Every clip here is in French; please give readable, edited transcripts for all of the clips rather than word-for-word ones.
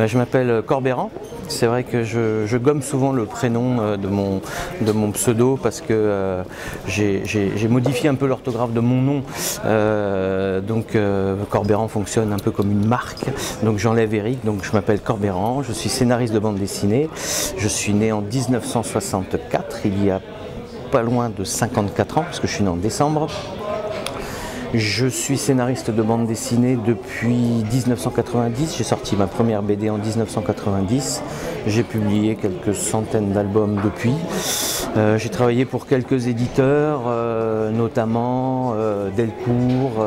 Je m'appelle Corbeyran. C'est vrai que je gomme souvent le prénom de mon pseudo parce que j'ai modifié un peu l'orthographe de mon nom. Corbeyran fonctionne un peu comme une marque. Donc j'enlève Eric, donc je m'appelle Corbeyran, je suis scénariste de bande dessinée. Je suis né en 1964, il y a pas loin de 54 ans, parce que je suis né en décembre. Je suis scénariste de bande dessinée depuis 1990, j'ai sorti ma première BD en 1990, j'ai publié quelques centaines d'albums depuis. J'ai travaillé pour quelques éditeurs, notamment Delcourt,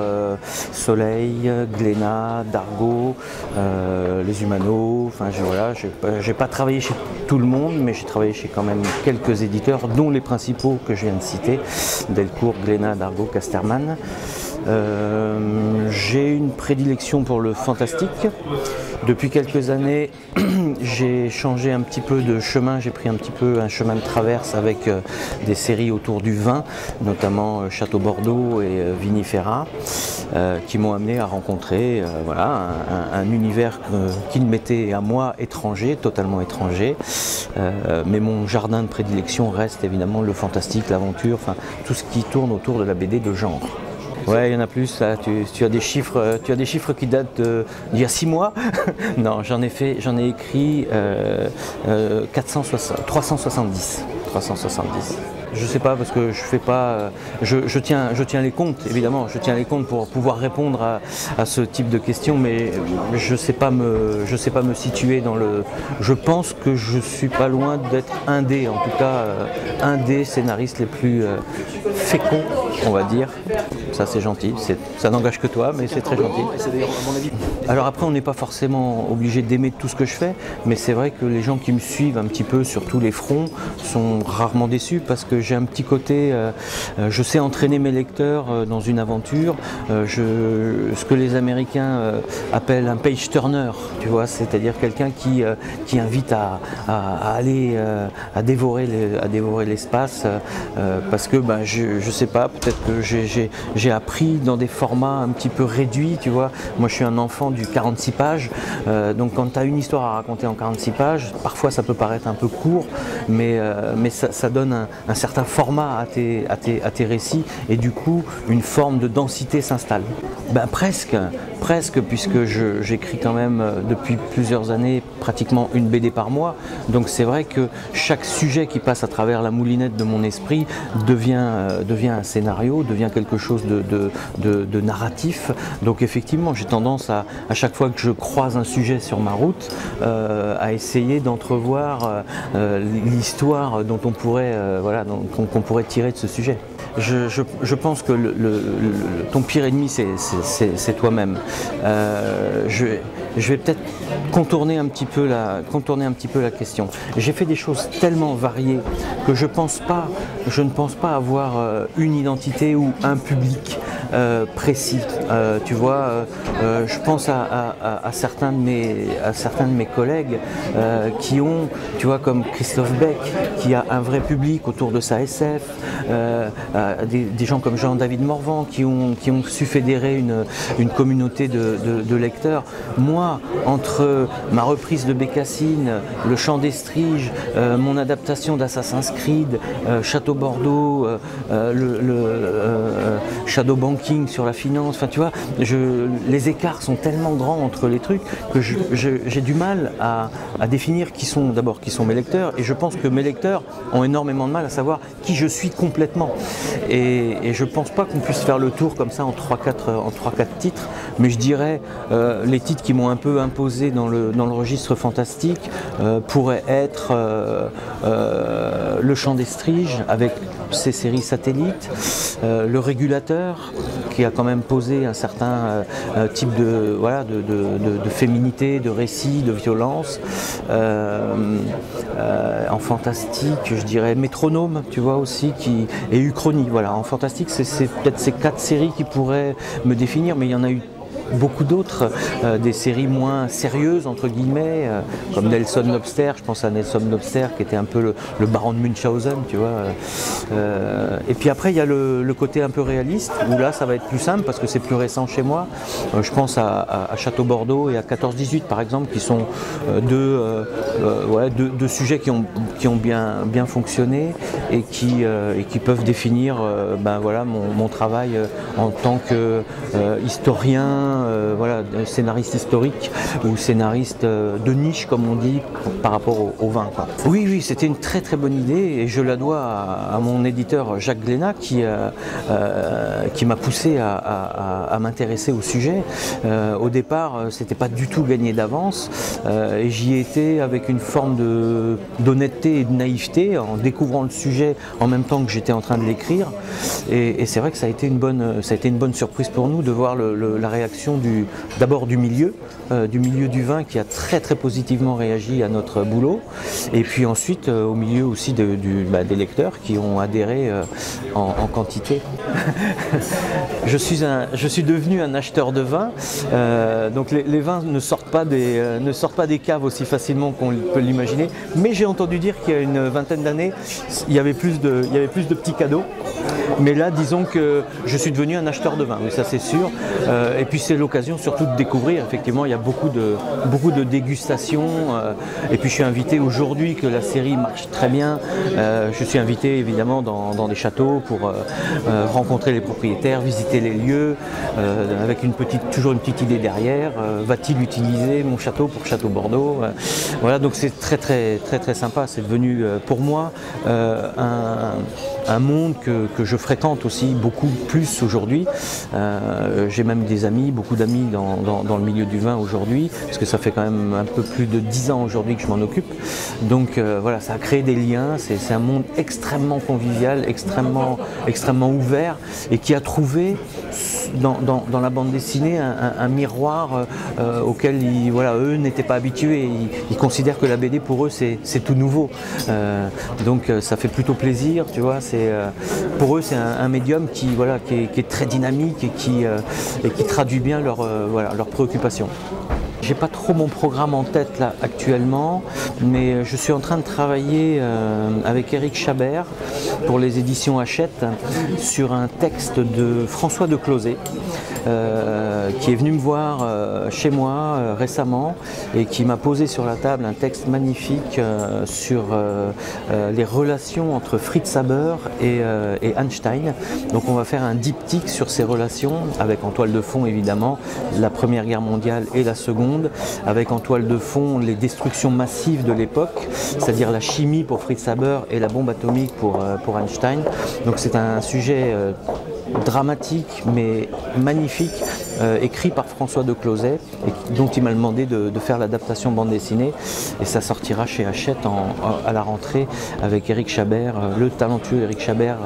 Soleil, Glénat, Dargaud, Les Humano. Enfin, j'ai pas travaillé chez tout le monde, mais j'ai travaillé chez quand même quelques éditeurs, dont les principaux que je viens de citer, Delcourt, Glénat, Dargaud, Casterman. J'ai une prédilection pour le fantastique. Depuis quelques années, j'ai changé un petit peu de chemin, j'ai pris un petit peu un chemin de traverse avec des séries autour du vin, notamment Château Bordeaux et Vinifera, qui m'ont amené à rencontrer un univers qui m'était à moi étranger, totalement étranger. Mais mon jardin de prédilection reste évidemment le fantastique, l'aventure, enfin tout ce qui tourne autour de la BD de genre. Ouais, il y en a plus, là. Tu as des chiffres qui datent d'il y a 6 mois. Non, j'en ai écrit 370. Je sais pas parce que je fais pas. Je tiens les comptes, évidemment. Je tiens les comptes pour pouvoir répondre à ce type de questions, mais je sais pas me situer dans le. Je pense que je suis pas loin d'être un des, en tout cas, un des scénaristes les plus féconds, on va dire. Ça c'est gentil. Ça n'engage que toi, mais c'est très gentil. Alors après, on n'est pas forcément obligé d'aimer tout ce que je fais, mais c'est vrai que les gens qui me suivent un petit peu sur tous les fronts sont rarement déçus parce que j'ai un petit côté, je sais entraîner mes lecteurs dans une aventure, ce que les Américains appellent un page turner, tu vois, c'est-à-dire quelqu'un qui invite à aller à dévorer l'espace, parce que je sais pas, peut-être que j'ai appris dans des formats un petit peu réduits, tu vois. Moi je suis un enfant du 46 pages, donc quand tu as une histoire à raconter en 46 pages, parfois ça peut paraître un peu court, mais ça donne un certain format à tes récits, et du coup une forme de densité s'installe. Presque, puisque j'écris quand même depuis plusieurs années pratiquement une BD par mois, donc c'est vrai que chaque sujet qui passe à travers la moulinette de mon esprit devient un scénario, devient quelque chose de narratif. Donc effectivement, j'ai tendance à chaque fois que je croise un sujet sur ma route, à essayer d'entrevoir l'histoire dont on pourrait, qu'on pourrait tirer de ce sujet. Je pense que ton pire ennemi, c'est toi-même. Je vais peut-être contourner un petit peu la question. J'ai fait des choses tellement variées que je ne pense pas avoir une identité ou un public précis. Tu vois, je pense à certains de mes collègues qui ont, tu vois, comme Christophe Beck, qui a un vrai public autour de sa SF, des gens comme Jean-David Morvan qui ont su fédérer une communauté de lecteurs. Moi, entre ma reprise de Bécassine, Le Chant des mon adaptation d'Assassin's Creed, Château Bordeaux, Shadow Banking sur la finance, enfin tu vois, les écarts sont tellement grands entre les trucs que j'ai du mal à définir qui sont mes lecteurs, et je pense que mes lecteurs ont énormément de mal à savoir qui je suis complètement. Et je pense pas qu'on puisse faire le tour comme ça en 3-4 titres, mais je dirais les titres qui m'ont un peu imposé dans le registre fantastique pourraient être Le Chant des Striges avec ses séries satellites, Le Régulateur qui a quand même posé un certain type de féminité, de récit, de violence. En fantastique, je dirais Métronome, tu vois aussi, et Uchronie. Voilà, en fantastique, c'est peut-être ces 4 séries qui pourraient me définir, mais il y en a eu beaucoup d'autres, des séries moins sérieuses entre guillemets, comme Nelson Lobster. Je pense à Nelson Lobster qui était un peu le baron de Munchausen, tu vois. Et puis après il y a le côté un peu réaliste, où là ça va être plus simple parce que c'est plus récent chez moi. Je pense à Château Bordeaux et à 14-18 par exemple, qui sont deux sujets qui ont bien fonctionné et qui peuvent définir voilà, mon travail en tant que historien, voilà, scénariste historique ou scénariste de niche comme on dit par rapport au vin, quoi. Oui, c'était une très très bonne idée et je la dois à mon éditeur Jacques Glénat qui m'a poussé à m'intéresser au sujet. Au départ, c'était pas du tout gagné d'avance et j'y étais avec une forme d'honnêteté et de naïveté en découvrant le sujet en même temps que j'étais en train de l'écrire. Et c'est vrai que ça a été une bonne surprise pour nous de voir la réaction d'abord du milieu du vin qui a très très positivement réagi à notre boulot, et puis ensuite au milieu aussi des lecteurs qui ont adhéré en quantité. Je suis devenu un acheteur de vin, donc les vins ne sortent pas des caves aussi facilement qu'on peut l'imaginer, mais j'ai entendu dire qu'il y a une vingtaine d'années, il y avait plus de petits cadeaux. Mais là, disons que je suis devenu un acheteur de vin, oui, ça c'est sûr. Et puis c'est l'occasion surtout de découvrir. Effectivement, il y a beaucoup de dégustations. Et puis je suis invité aujourd'hui, que la série marche très bien. Je suis invité évidemment dans des châteaux pour rencontrer les propriétaires, visiter les lieux, avec toujours une petite idée derrière. Va-t-il utiliser mon château pour Château Bordeaux? Voilà, donc c'est très très très très sympa. C'est devenu pour moi un monde que je fréquente aussi beaucoup plus aujourd'hui. J'ai même beaucoup d'amis dans le milieu du vin aujourd'hui, parce que ça fait quand même un peu plus de 10 ans aujourd'hui que je m'en occupe. Donc voilà, ça a créé des liens, c'est un monde extrêmement convivial, extrêmement ouvert, et qui a trouvé dans la bande dessinée un miroir auquel eux n'étaient pas habitués. Ils considèrent que la BD pour eux c'est tout nouveau. Donc ça fait plutôt plaisir, tu vois. Pour eux c'est un médium qui est très dynamique et qui traduit bien leurs préoccupations. J'ai pas trop mon programme en tête là actuellement, mais je suis en train de travailler avec Éric Chabert pour les éditions Hachette sur un texte de François de Closet qui est venu me voir chez moi récemment et qui m'a posé sur la table un texte magnifique sur les relations entre Fritz Haber et Einstein. Donc on va faire un diptyque sur ces relations, avec en toile de fond évidemment la Première Guerre mondiale et la Seconde, avec en toile de fond les destructions massives de l'époque, c'est-à-dire la chimie pour Fritz Haber et la bombe atomique pour Einstein. Donc c'est un sujet dramatique mais magnifique, écrit par François de Closet, et dont il m'a demandé de faire l'adaptation bande dessinée, et ça sortira chez Hachette à la rentrée avec Éric Chabert, le talentueux Éric Chabert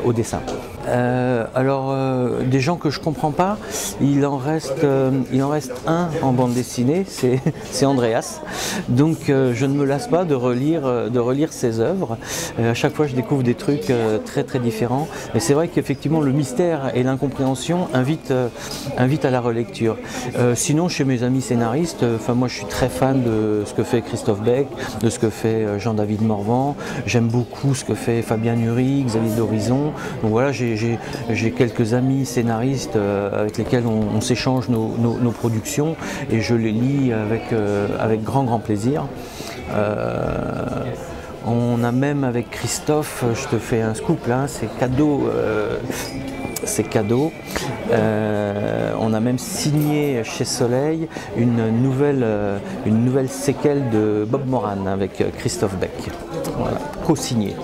au dessin. Des gens que je comprends pas, il en reste un en bande dessinée, c'est Andreas. Donc je ne me lasse pas de relire ses œuvres. À chaque fois je découvre des trucs très très différents. Et c'est vrai qu'effectivement le mystère et l'incompréhension invitent à la relecture. Sinon chez mes amis scénaristes, moi je suis très fan de ce que fait Christophe Beck, de ce que fait Jean-David Morvan. J'aime beaucoup ce que fait Fabien Nury, Xavier d'Horizon. Donc voilà, j'ai quelques amis scénaristes avec lesquels on s'échange nos productions, et je les lis avec grand plaisir. On a même avec Christophe, je te fais un scoop là, c'est cadeau. On a même signé chez Soleil une nouvelle séquelle de Bob Moran avec Christophe Beck. Voilà, co-signé.